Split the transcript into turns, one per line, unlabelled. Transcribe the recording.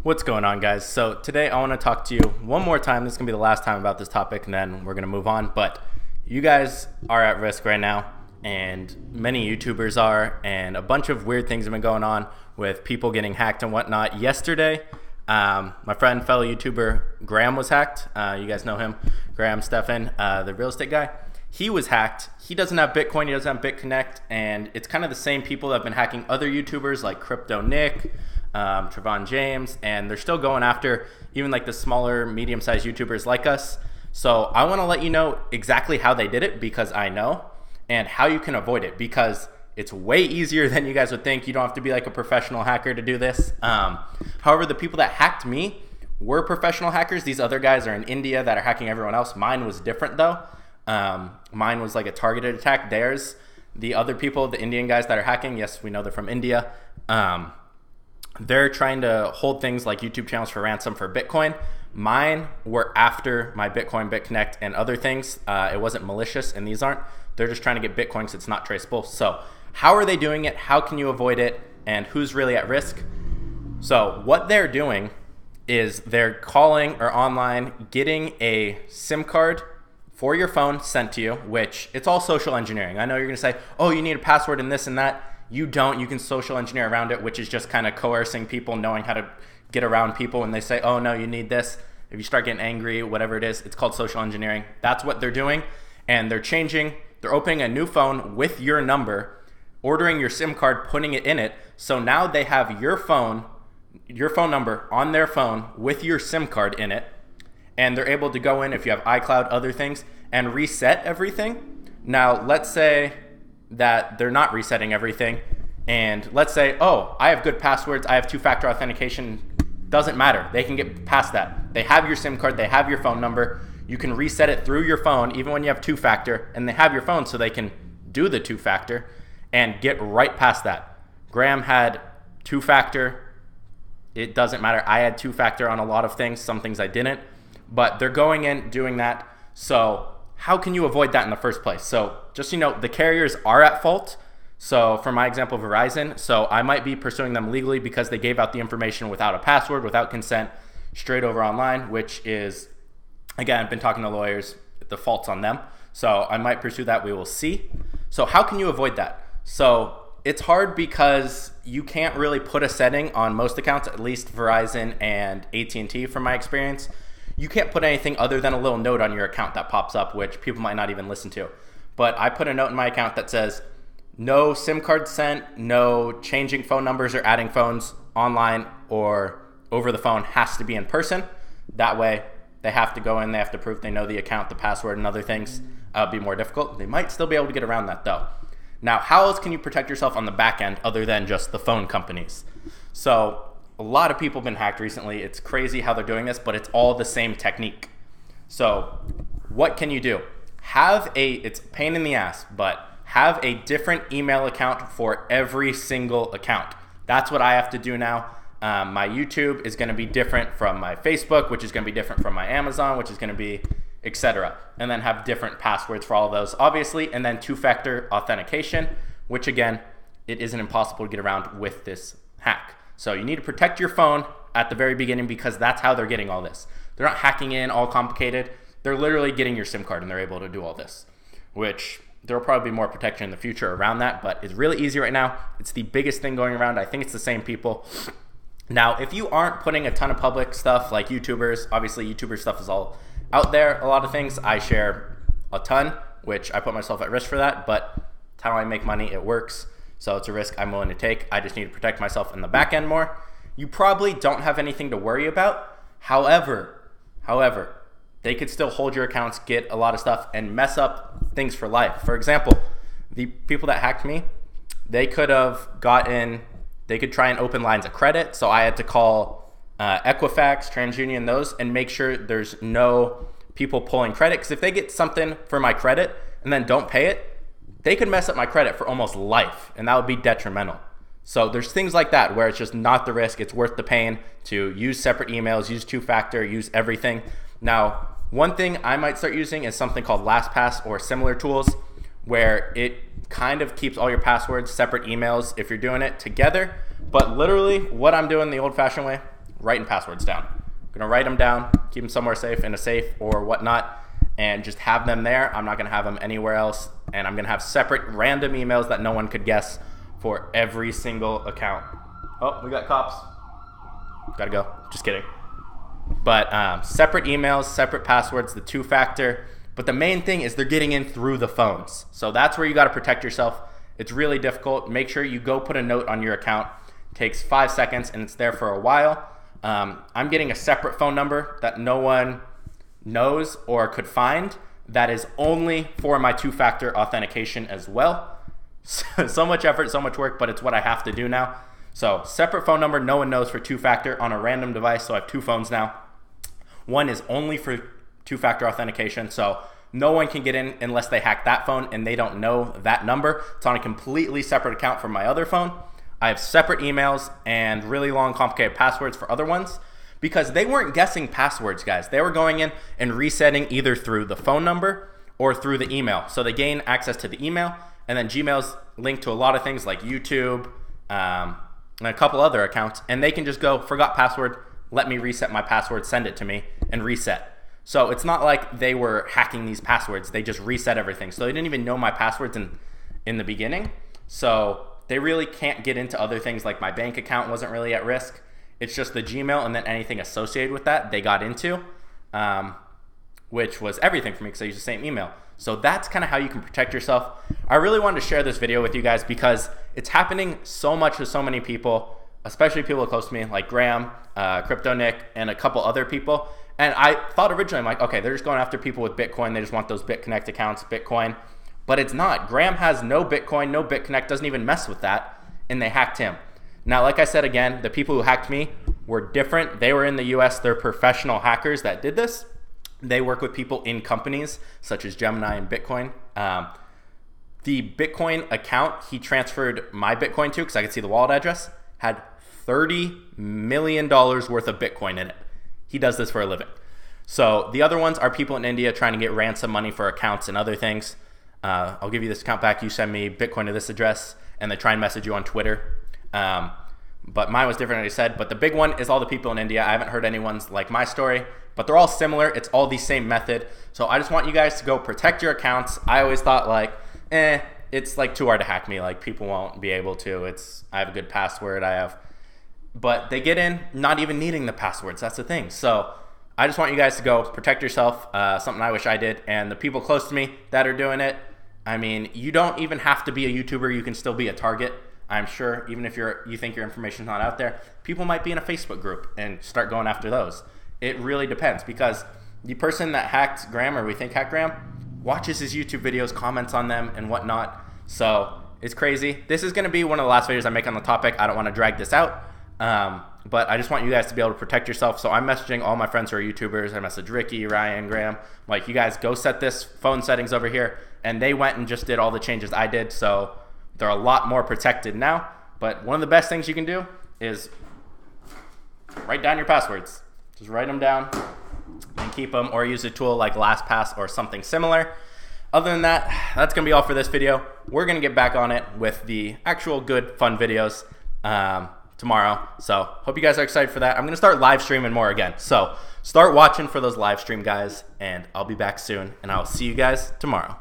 What's going on, guys? So today I want to talk to you one more time. This is going to be the last time about this topic, and then we're going to move on. But you guys are at risk right now, and many YouTubers are, and a bunch of weird things have been going on with people getting hacked and whatnot. Yesterday, my friend, fellow YouTuber Graham was hacked. You guys know him, Graham Stephan, the real estate guy. He was hacked. He doesn't have Bitcoin. He doesn't have BitConnect, and it's kind of the same people that have been hacking other YouTubers like Crypto Nick, Trevon James, and they're still going after even like the smaller, medium-sized YouTubers like us. So I want to let you know exactly how they did it, because I know, and how you can avoid it, because it's way easier than you guys would think. You don't have to be like a professional hacker to do this. However, the people that hacked me were professional hackers. These other guys are in India that are hacking everyone else. Mine was different though. Mine was like a targeted attack. Theirs, the other people, the Indian guys that are hacking, yes, we know they're from India. They're trying to hold things like YouTube channels for ransom for Bitcoin. Mine were after my Bitcoin, BitConnect, and other things. It wasn't malicious, and these aren't. They're just trying to get Bitcoin because it's not traceable. So how are they doing it? How can you avoid it? And who's really at risk? So what they're doing is they're calling or online getting a SIM card for your phone sent to you, which it's all social engineering. I know you're going to say, oh, you need a password and this and that. You don't. You can social engineer around it, which is just kind of coercing people, knowing how to get around people when they say, oh, no, you need this. If you start getting angry, whatever it is, it's called social engineering. That's what they're doing. And they're opening a new phone with your number, ordering your SIM card, putting it in it. So now they have your phone number on their phone with your SIM card in it. And they're able to go in, if you have iCloud, other things, and reset everything. Now, let's say that they're not resetting everything, and let's say, oh, I have good passwords, I have two-factor authentication. Doesn't matter. They can get past that. They have your SIM card, they have your phone number. You can reset it through your phone, even when you have two-factor, and they have your phone so they can do the two-factor and get right past that. Graham had two-factor. It doesn't matter. I had two-factor on a lot of things. Some things I didn't. But they're going in, doing that. So how can you avoid that in the first place? So just so you know, the carriers are at fault. So for my example, Verizon, so I might be pursuing them legally because they gave out the information without a password, without consent, straight over online, which is, again, I've been talking to lawyers, the fault's on them. So I might pursue that, we will see. So how can you avoid that? So it's hard because you can't really put a setting on most accounts, at least Verizon and AT&T from my experience. You can't put anything other than a little note on your account that pops up, which people might not even listen to. But I put a note in my account that says, no SIM card sent, no changing phone numbers or adding phones online or over the phone, has to be in person. That way, they have to go in, they have to prove they know the account, the password, and other things. Be more difficult. They might still be able to get around that though. Now, how else can you protect yourself on the back end other than just the phone companies? So a lot of people have been hacked recently. It's crazy how they're doing this, but it's all the same technique. So what can you do? It's a pain in the ass, but have a different email account for every single account. That's what I have to do now. My YouTube is going to be different from my Facebook, which is going to be different from my Amazon, which is going to be etc. And then have different passwords for all of those, obviously, and then two-factor authentication, which again, it isn't impossible to get around with this hack. So you need to protect your phone at the very beginning, because that's how they're getting all this. They're not hacking in all complicated. They're literally getting your SIM card and they're able to do all this, which there will probably be more protection in the future around that, but it's really easy right now. It's the biggest thing going around. I think it's the same people. Now, if you aren't putting a ton of public stuff like YouTubers, obviously YouTuber stuff is all out there. A lot of things I share a ton, which I put myself at risk for that, but it's how I make money. It works. So it's a risk I'm willing to take. I just need to protect myself in the back end more. You probably don't have anything to worry about. However, they could still hold your accounts, get a lot of stuff, and mess up things for life. For example, the people that hacked me, they could try and open lines of credit. So I had to call Equifax, TransUnion, those, and make sure there's no people pulling credit. Because if they get something for my credit and then don't pay it, they could mess up my credit for almost life, and that would be detrimental. So there's things like that where it's just not the risk. It's worth the pain to use separate emails, use two-factor, use everything. Now, one thing I might start using is something called LastPass or similar tools, where it kind of keeps all your passwords, separate emails if you're doing it together. But literally what I'm doing the old-fashioned way, writing passwords down. I'm going to write them down, keep them somewhere safe in a safe or whatnot, and just have them there. I'm not going to have them anywhere else. And I'm going to have separate random emails that no one could guess for every single account. Oh, we got cops. Gotta go. Just kidding. But separate emails, separate passwords, the two-factor. But the main thing is they're getting in through the phones. So that's where you got to protect yourself. It's really difficult. Make sure you go put a note on your account. It takes 5 seconds and it's there for a while. I'm getting a separate phone number that no one knows or could find that is only for my two-factor authentication as well. So much effort, so much work, but it's what I have to do now. So separate phone number, no one knows, for two-factor on a random device. So I have two phones now. One is only for two-factor authentication. So no one can get in unless they hack that phone and they don't know that number. It's on a completely separate account from my other phone. I have separate emails and really long, complicated passwords for other ones because they weren't guessing passwords, guys. They were going in and resetting either through the phone number or through the email. So they gain access to the email, and then Gmail's linked to a lot of things like YouTube, and a couple other accounts, and they can just go, forgot password, let me reset my password, send it to me, and reset. So it's not like they were hacking these passwords. They just reset everything. So they didn't even know my passwords in the beginning. So they really can't get into other things, like my bank account wasn't really at risk. It's just the Gmail and then anything associated with that they got into, which was everything for me because I use the same email. So that's kind of how you can protect yourself. I really wanted to share this video with you guys because it's happening so much with so many people, especially people close to me like Graham, Crypto Nick, and a couple other people. And I thought originally, I'm like, okay, they're just going after people with Bitcoin. They just want those BitConnect accounts, Bitcoin. But it's not. Graham has no Bitcoin, no BitConnect, doesn't even mess with that, and they hacked him. Now, like I said again, the people who hacked me were different. They were in the US. They're professional hackers that did this. They work with people in companies such as Gemini and Bitcoin. The Bitcoin account he transferred my Bitcoin to, because I could see the wallet address, had $30 million worth of Bitcoin in it. He does this for a living. So the other ones are people in India trying to get ransom money for accounts and other things. I'll give you this account back. You send me Bitcoin to this address, and they try and message you on Twitter. But mine was different, as I said. But the big one is all the people in India. I haven't heard anyone's like my story, but they're all similar. It's all the same method. So I just want you guys to go protect your accounts. I always thought like, it's like too hard to hack me. Like people won't be able to. I have a good password. But they get in not even needing the passwords. That's the thing. So I just want you guys to go protect yourself. Something I wish I did. And the people close to me that are doing it, I mean, you don't even have to be a YouTuber. You can still be a target. I'm sure even if you think your information's not out there, people might be in a Facebook group and start going after those. It really depends because the person that hacked Graham, or we think hacked Graham, watches his YouTube videos, comments on them and whatnot. So it's crazy. This is going to be one of the last videos I make on the topic. I don't want to drag this out. But I just want you guys to be able to protect yourself. So I'm messaging all my friends who are YouTubers. I message Ricky, Ryan, Graham. I'm like, you guys go set this phone settings over here. And they went and just did all the changes I did. So they're a lot more protected now. But one of the best things you can do is write down your passwords. Just write them down and keep them, or use a tool like LastPass or something similar. Other than that, that's going to be all for this video. We're going to get back on it with the actual good, fun videos tomorrow. So hope you guys are excited for that. I'm going to start live streaming more again. So start watching for those live stream guys, and I'll be back soon, and I'll see you guys tomorrow.